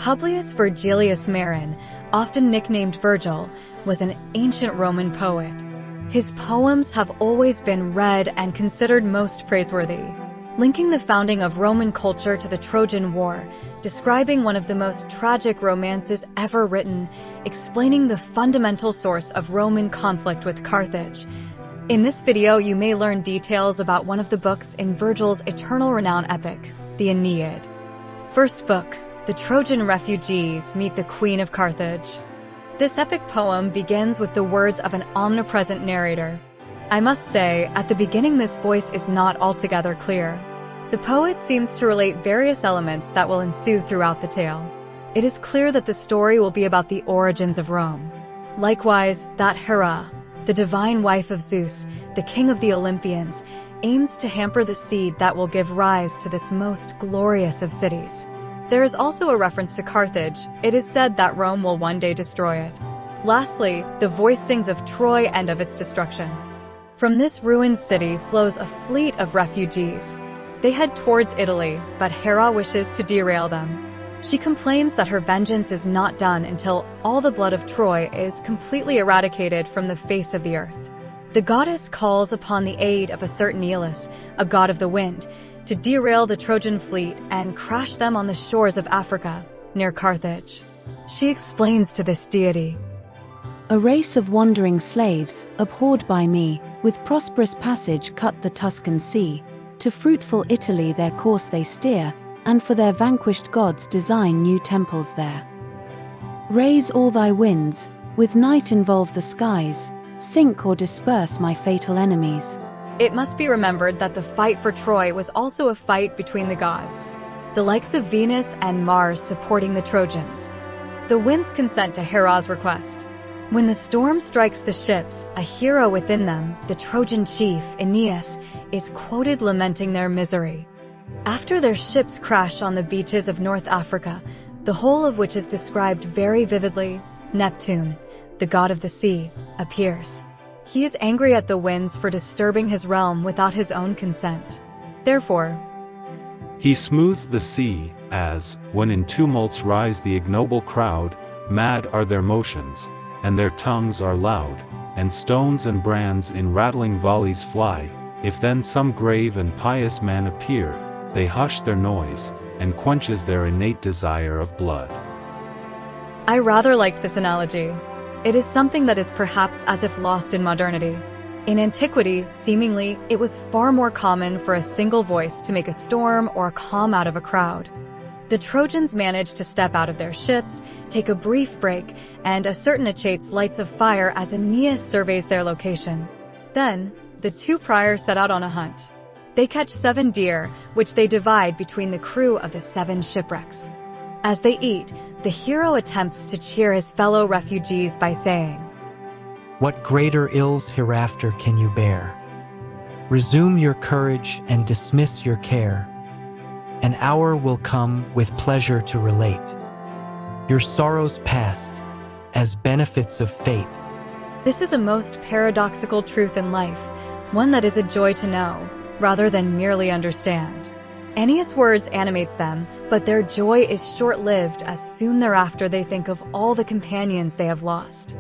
Publius Virgilius Marin, often nicknamed Virgil, was an ancient Roman poet. His poems have always been read and considered most praiseworthy, linking the founding of Roman culture to the Trojan War, describing one of the most tragic romances ever written, explaining the fundamental source of Roman conflict with Carthage. In this video, you may learn details about one of the books in Virgil's eternal renown epic, the Aeneid. First book, the Trojan refugees meet the Queen of Carthage. This epic poem begins with the words of an omnipresent narrator. I must say, at the beginning this voice is not altogether clear. The poet seems to relate various elements that will ensue throughout the tale. It is clear that the story will be about the origins of Rome. Likewise, that Hera, the divine wife of Zeus, the king of the Olympians, aims to hamper the seed that will give rise to this most glorious of cities. There is also a reference to Carthage. It is said that Rome will one day destroy it. Lastly, the voice sings of Troy and of its destruction. From this ruined city flows a fleet of refugees. They head towards Italy, but Hera wishes to derail them. She complains that her vengeance is not done until all the blood of Troy is completely eradicated from the face of the earth. The goddess calls upon the aid of a certain Aeolus, a god of the wind, to derail the Trojan fleet and crash them on the shores of Africa, near Carthage. She explains to this deity, "A race of wandering slaves, abhorred by me, with prosperous passage cut the Tuscan sea. To fruitful Italy their course they steer, and for their vanquished gods design new temples there. Raise all thy winds, with night involve the skies, sink or disperse my fatal enemies." It must be remembered that the fight for Troy was also a fight between the gods, the likes of Venus and Mars supporting the Trojans. The winds consent to Hera's request. When the storm strikes the ships, a hero within them, the Trojan chief, Aeneas, is quoted lamenting their misery. After their ships crash on the beaches of North Africa, the whole of which is described very vividly, Neptune, the god of the sea, appears. He is angry at the winds for disturbing his realm without his own consent. Therefore, he smoothed the sea, as, when in tumults rise the ignoble crowd, mad are their motions, and their tongues are loud, and stones and brands in rattling volleys fly. If then some grave and pious man appear, they hush their noise, and quenches their innate desire of blood. I rather liked this analogy. It is something that is perhaps as if lost in modernity. In antiquity, seemingly, it was far more common for a single voice to make a storm or a calm out of a crowd. The Trojans managed to step out of their ships, take a brief break, and a certain Achates lights a fire as Aeneas surveys their location. Then, the two priors set out on a hunt. They catch 7 deer, which they divide between the crew of the 7 shipwrecks. As they eat, the hero attempts to cheer his fellow refugees by saying, "What greater ills hereafter can you bear? Resume your courage and dismiss your care. An hour will come with pleasure to relate your sorrows past as benefits of fate." This is a most paradoxical truth in life, one that is a joy to know, rather than merely understand. Aeneas' words animates them, but their joy is short-lived as soon thereafter they think of all the companions they have lost.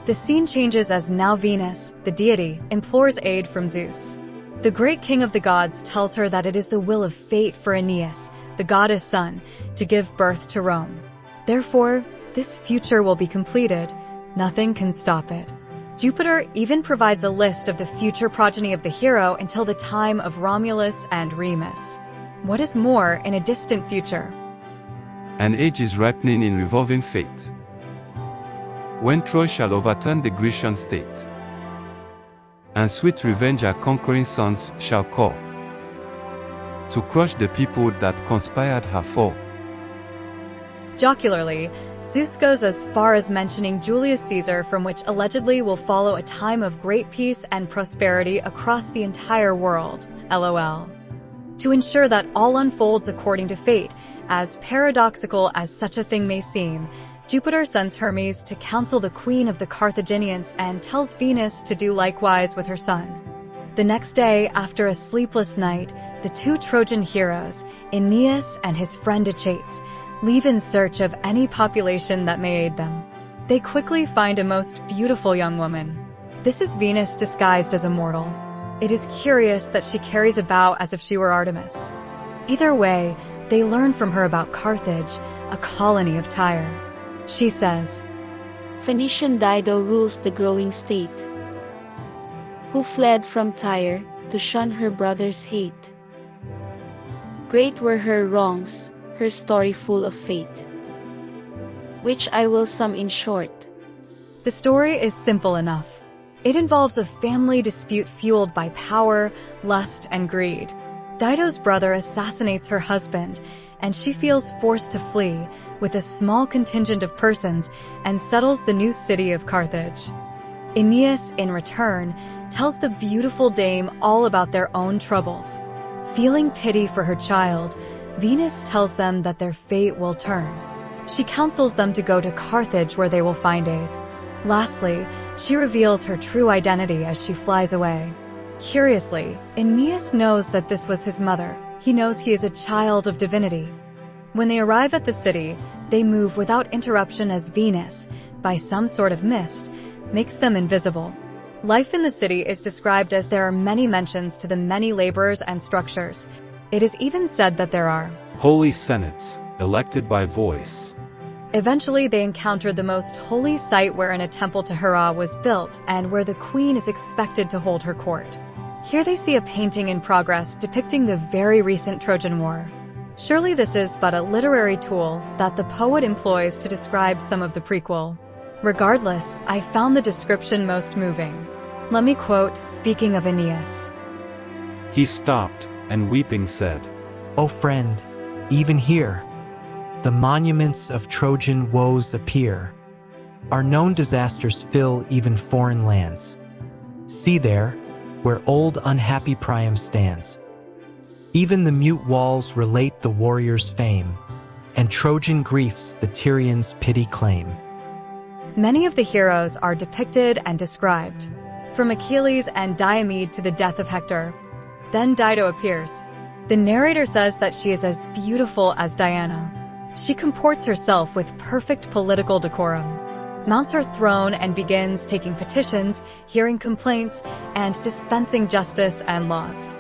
The scene changes as now Venus, the deity, implores aid from Zeus. The great king of the gods tells her that it is the will of fate for Aeneas, the goddess' son, to give birth to Rome. Therefore, this future will be completed. Nothing can stop it. Jupiter even provides a list of the future progeny of the hero until the time of Romulus and Remus. What is more, in a distant future, an age is ripening in revolving fate, when Troy shall overturn the Grecian state, and sweet revenge our conquering sons shall call, to crush the people that conspired her fall. Jocularly, Zeus goes as far as mentioning Julius Caesar, from which allegedly will follow a time of great peace and prosperity across the entire world, LOL. To ensure that all unfolds according to fate, as paradoxical as such a thing may seem, Jupiter sends Hermes to counsel the queen of the Carthaginians and tells Venus to do likewise with her son. The next day, after a sleepless night, the 2 Trojan heroes, Aeneas and his friend Achates, leave in search of any population that may aid them. They quickly find a most beautiful young woman. This is Venus disguised as a mortal. It is curious that she carries about as if she were Artemis. Either way, they learn from her about Carthage, a colony of Tyre. She says, Phoenician Dido rules the growing state, who fled from Tyre to shun her brother's hate. Great were her wrongs, her story full of fate, which I will sum in short. The story is simple enough. It involves a family dispute fueled by power, lust, and greed. Dido's brother assassinates her husband, and she feels forced to flee with a small contingent of persons and settles the new city of Carthage. Aeneas, in return, tells the beautiful dame all about their own troubles. Feeling pity for her child, Venus tells them that their fate will turn. She counsels them to go to Carthage where they will find aid. Lastly, she reveals her true identity as she flies away. Curiously, Aeneas knows that this was his mother. He knows he is a child of divinity. When they arrive at the city, they move without interruption as Venus, by some sort of mist, makes them invisible. Life in the city is described as there are many mentions to the many laborers and structures. It is even said that there are holy senates, elected by voice. Eventually, they encountered the most holy site wherein a temple to Hera was built and where the queen is expected to hold her court. Here they see a painting in progress depicting the very recent Trojan War. Surely this is but a literary tool that the poet employs to describe some of the prequel. Regardless, I found the description most moving. Let me quote, speaking of Aeneas. He stopped, and weeping said, O friend, even here, the monuments of Trojan woes appear. Our known disasters fill even foreign lands. See there, where old unhappy Priam stands. Even the mute walls relate the warrior's fame, and Trojan griefs the Tyrians' pity claim. Many of the heroes are depicted and described, from Achilles and Diomed to the death of Hector. Then Dido appears. The narrator says that she is as beautiful as Diana. She comports herself with perfect political decorum, mounts her throne and begins taking petitions, hearing complaints, and dispensing justice and laws.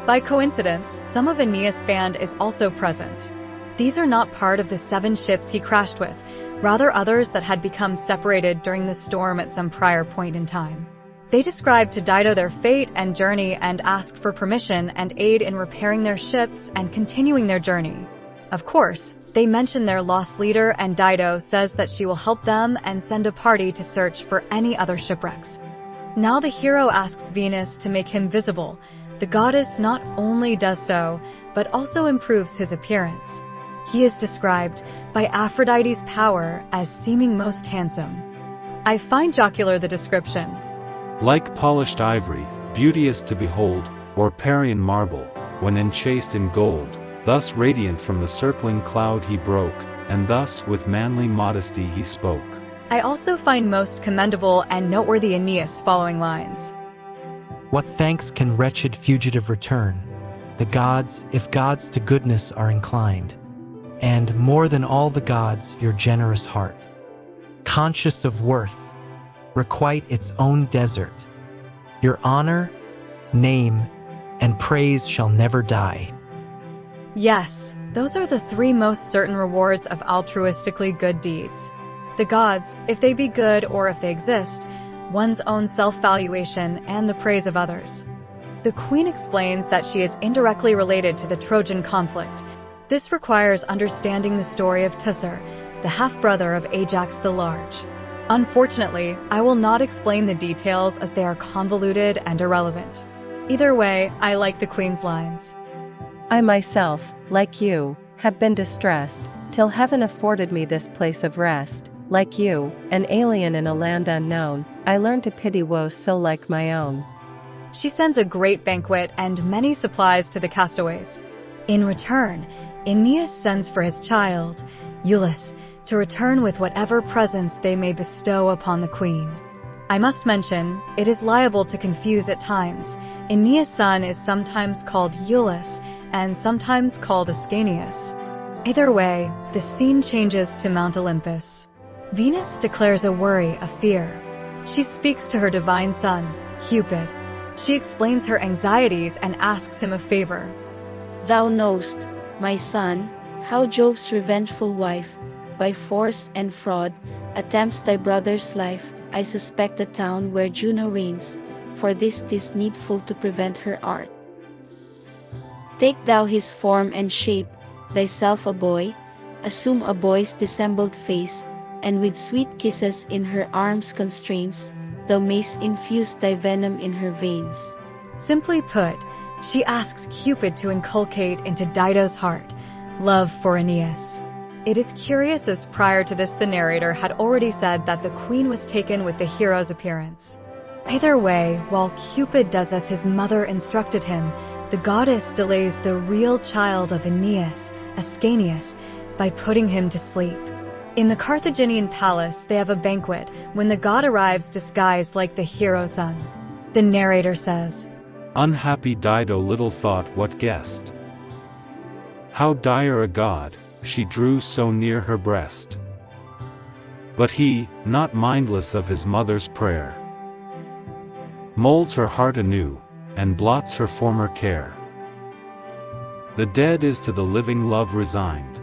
By coincidence, some of Aeneas' band is also present. These are not part of the 7 ships he crashed with, rather others that had become separated during the storm at some prior point in time. They describe to Dido their fate and journey and ask for permission and aid in repairing their ships and continuing their journey. Of course, they mention their lost leader, and Dido says that she will help them and send a party to search for any other shipwrecks. Now the hero asks Venus to make him visible. The goddess not only does so, but also improves his appearance. He is described by Aphrodite's power as seeming most handsome. I find jocular the description. Like polished ivory, beauteous to behold, or Parian marble, when enchased in gold, thus radiant from the circling cloud he broke, and thus with manly modesty he spoke. I also find most commendable and noteworthy Aeneas' following lines. What thanks can wretched fugitive return? The gods, if gods to goodness are inclined, and more than all the gods, your generous heart, conscious of worth, requite its own desert. Your honor, name, and praise shall never die. Yes, those are the 3 most certain rewards of altruistically good deeds. The gods, if they be good or if they exist, one's own self-valuation, and the praise of others. The queen explains that she is indirectly related to the Trojan conflict. This requires understanding the story of Teucer, the half-brother of Ajax the Large. Unfortunately, I will not explain the details as they are convoluted and irrelevant. Either way, I like the queen's lines. I myself, like you, have been distressed, till heaven afforded me this place of rest. Like you, an alien in a land unknown, I learned to pity woes so like my own. She sends a great banquet and many supplies to the castaways. In return, Aeneas sends for his child, Iülus, to return with whatever presents they may bestow upon the queen. I must mention, it is liable to confuse at times. Aeneas' son is sometimes called Iülus and sometimes called Ascanius. Either way, the scene changes to Mount Olympus. Venus declares a worry, a fear. She speaks to her divine son, Cupid. She explains her anxieties and asks him a favor. Thou knowst, my son, how Jove's revengeful wife, by force and fraud, attempts thy brother's life. I suspect the town where Juno reigns, for this 'tis needful to prevent her art. Take thou his form and shape, thyself a boy, assume a boy's dissembled face, and with sweet kisses in her arms constraints, thou mayst infuse thy venom in her veins. Simply put, she asks Cupid to inculcate into Dido's heart love for Aeneas. It is curious, as prior to this the narrator had already said that the queen was taken with the hero's appearance. Either way, while Cupid does as his mother instructed him, the goddess delays the real child of Aeneas, Ascanius, by putting him to sleep. In the Carthaginian palace, they have a banquet when the god arrives disguised like the hero son. The narrator says, Unhappy Dido little thought what guest. How dire a god she drew so near her breast. But he, not mindless of his mother's prayer, molds her heart anew, and blots her former care. The dead is to the living love resigned,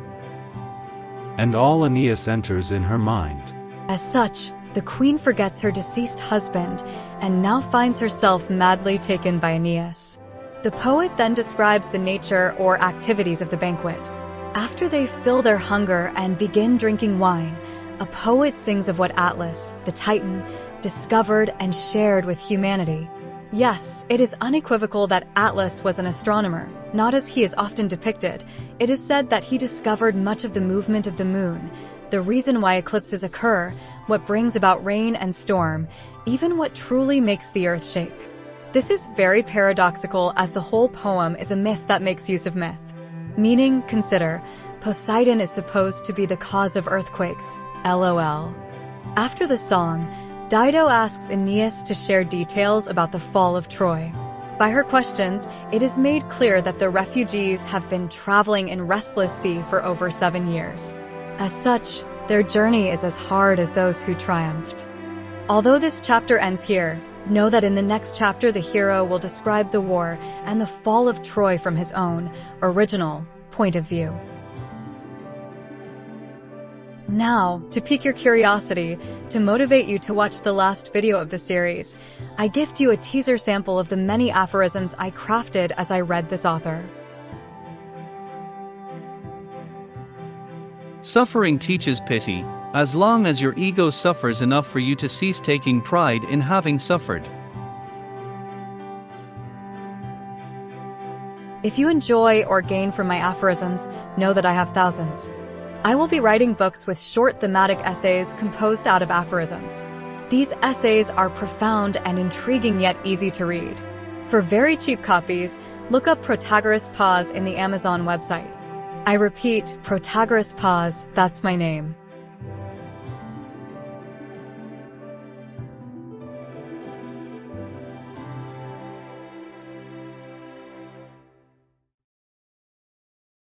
and all Aeneas enters in her mind. As such, the queen forgets her deceased husband and now finds herself madly taken by Aeneas. The poet then describes the nature or activities of the banquet. After they fill their hunger and begin drinking wine, a poet sings of what Atlas, the Titan, discovered and shared with humanity. Yes, it is unequivocal that Atlas was an astronomer, not as he is often depicted. It is said that he discovered much of the movement of the moon, the reason why eclipses occur, what brings about rain and storm, even what truly makes the earth shake. This is very paradoxical, as the whole poem is a myth that makes use of myth. Meaning, consider, Poseidon is supposed to be the cause of earthquakes, LOL. After the song, Dido asks Aeneas to share details about the fall of Troy. By her questions, it is made clear that the refugees have been traveling in restless sea for over 7 years. As such, their journey is as hard as those who triumphed. Although this chapter ends here, know that in the next chapter the hero will describe the war and the fall of Troy from his own, original, point of view. Now, to pique your curiosity, to motivate you to watch the last video of the series, I gift you a teaser sample of the many aphorisms I crafted as I read this author. Suffering teaches pity, as long as your ego suffers enough for you to cease taking pride in having suffered. If you enjoy or gain from my aphorisms, know that I have thousands. I will be writing books with short thematic essays composed out of aphorisms. These essays are profound and intriguing, yet easy to read. For very cheap copies, look up Protagoras Pause in the Amazon website. I repeat, Protagoras Pause, that's my name.